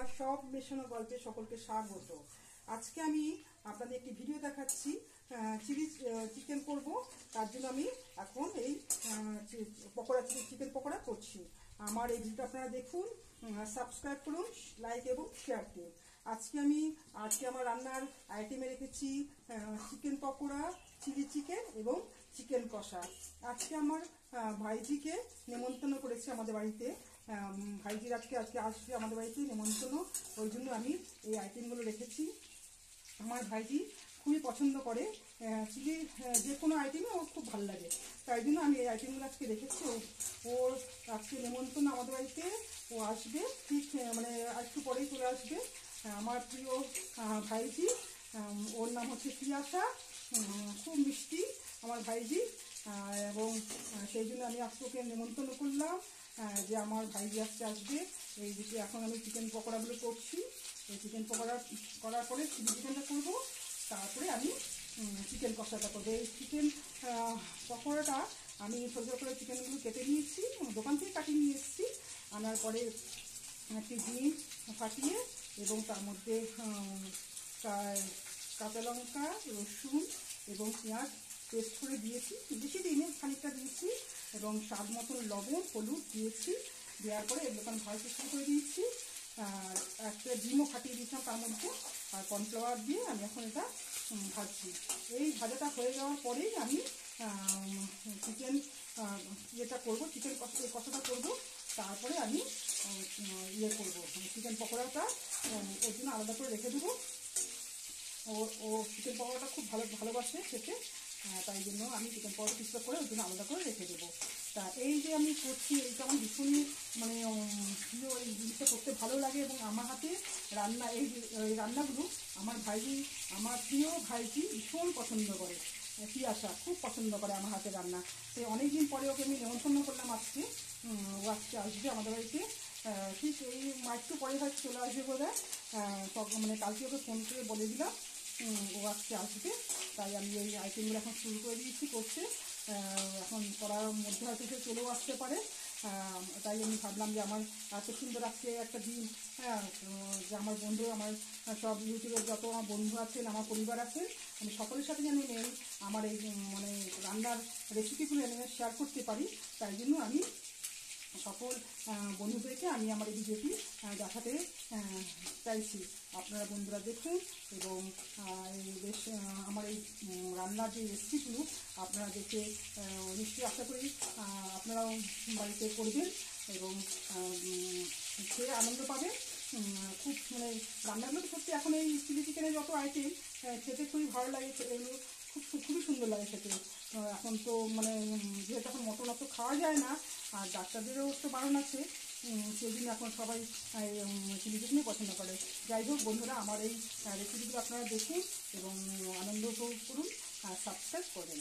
আমার সব মেশানো গল্পে সকলকে স্বাগত। আজকে আমি আপনাদের একটি ভিডিও দেখাচ্ছি। চিলি চিকেন করব, তার জন্য আমি এখন এই চিকেন পকোড়া করছি। আমার এই ভিডিওটা আপনারা দেখুন, সাবস্ক্রাইব করুন, লাইক এবং শেয়ার দিন। আজকে আমার রান্নার আইটেমে রেখেছি চিকেন পকোড়া, চিলি চিকেন এবং চিকেন কষা। আজকে আমার ভাইজিকে নেমন্তন্ন করেছি আমাদের বাড়িতে। ভাইজির আজকে আসবে আমাদের বাড়িতে নেমন্তন্ন, ওই জন্য আমি এই আইটেমগুলো রেখেছি। আমার ভাইজি খুবই পছন্দ করে চিলি, যে কোনো আইটেমে ওর খুব ভালো লাগে, তাই জন্য আমি এই আইটেমগুলো আজকে রেখেছি। ওর আজকে নেমন্তন্ন আমাদের বাড়িতে, ও আসবে ঠিক মানে একটু পরেই চলে আসবে। আমার প্রিয় ভাইজি, ওর নাম হচ্ছে প্রিয়াশা, খুব মিষ্টি আমার ভাইজি, এবং সেই জন্য আমি আজকে ওকে নেমন্তন্ন করলাম যে আমার ভাইজি আজকে আসবে। এই দিকে এখন আমি চিকেন পকোড়াগুলো করছি। এই চিকেন পকোড়া করার পরে চিলি চিকেনটা করবো, তারপরে আমি চিকেন কষাটা করবো। এই চিকেন পকোড়াটা আমি ছোটো ছোটো করে চিকেনগুলো কেটে নিয়েছি, দোকান থেকে কাটিয়ে নিয়ে এসেছি। আনার পরে একটি ডিম ফাটিয়ে এবং তার মধ্যে কাঁচা লঙ্কা, রসুন এবং পেঁয়াজ পেস্ট করে দিয়েছি, বেশি দিনে খানিকটা দিয়েছি, এবং স্বাদ মতন লবণ হলুদ দিয়েছি। দেওয়ার পরে এগুলো আমি ভাজতে শুরু করে দিয়েছি। একটা ডিমও ফাটিয়ে দিয়েছিলাম তার মধ্যে, আর কর্নফ্লাওয়ার দিয়ে আমি এখন এটা ভাজছি। এই ভাজাটা হয়ে যাওয়ার পরেই আমি চিকেন করবো, চিকেন কষাটা করবো। তারপরে আমি করবো চিকেন পকোড়াটা, ওর জন্য আলাদা করে রেখে দেবো। ও চিকেন পকোড়াটা খুব ভালোবাসে খেতে, তাই জন্য আমি চিকেন পকোড়া পিসটা করে ওর জন্য আলাদা করে রেখে দেবো। তা এই যে আমি করছি, এইটা আমার ভীষণই মানে প্রিয়, এই জিনিসটা করতে ভালো লাগে। এবং আমার হাতে রান্না, এই রান্নাগুলো আমার প্রিয় ভাইজি ভীষণ পছন্দ করে। প্রিয়াশা খুব পছন্দ করে আমার হাতে রান্না। তো অনেকদিন পরে ওকে আমি নেমন্তন্ন করলাম আজকে। ও আজকে আসবে আমাদের বাড়িতে, ঠিক এই একটু পরে হয়তো চলে আসবে বোধহয়। মানে কালকে ওকে ফোন করে বলে দিলাম ও আজকে আসবে, তাই আমি এই আইটেমগুলো এখন শুরু করে দিয়েছি করতে। এখন করার মধ্যে হয়তো সে চলেও আসতে পারে, তাই আমি ভাবলাম যে আমার এত সুন্দর আজকে একটা দিন, যে আমার বন্ধু, আমার সব ইউটিউবের যত আমার বন্ধু আছেন, আমার পরিবার আছেন, আমি সকলের সাথে যেন আমার এই মানে রান্নার রেসিপিগুলো আমি শেয়ার করতে পারি, তাই জন্য আমি সকল বন্ধুদেরকে আমি আমার এই ভিডিওটি দেখাতে চাইছি। আপনারা বন্ধুরা দেখুন, এবং বেশ আমার এই রান্নার যে রেসিপিগুলো আপনারা দেখে নিশ্চয়ই আশা করি আপনারাও বাড়িতে করবেন এবং খেয়ে আনন্দ পাবেন। খুব মানে রান্নাগুলো সত্যি এখন এই চিলি চিকেনের যত আইটেম খেতে খুবই ভালো লাগে, এগুলো খুবই সুন্দর লাগে খেতে। এখন তো মানে যেহেতু এখন মটন অত খাওয়া যায় না, আর ডাক্তারদেরও একটু বারণ আছে, সেই জন্য এখন সবাই চিলি চিকেনই পছন্দ করে। যাই হোক বন্ধুরা, আমার এই রেসিপিগুলো আপনারা দেখুন এবং আনন্দ উপভোগ করুন, আর সাবস্ক্রাইব করবেন।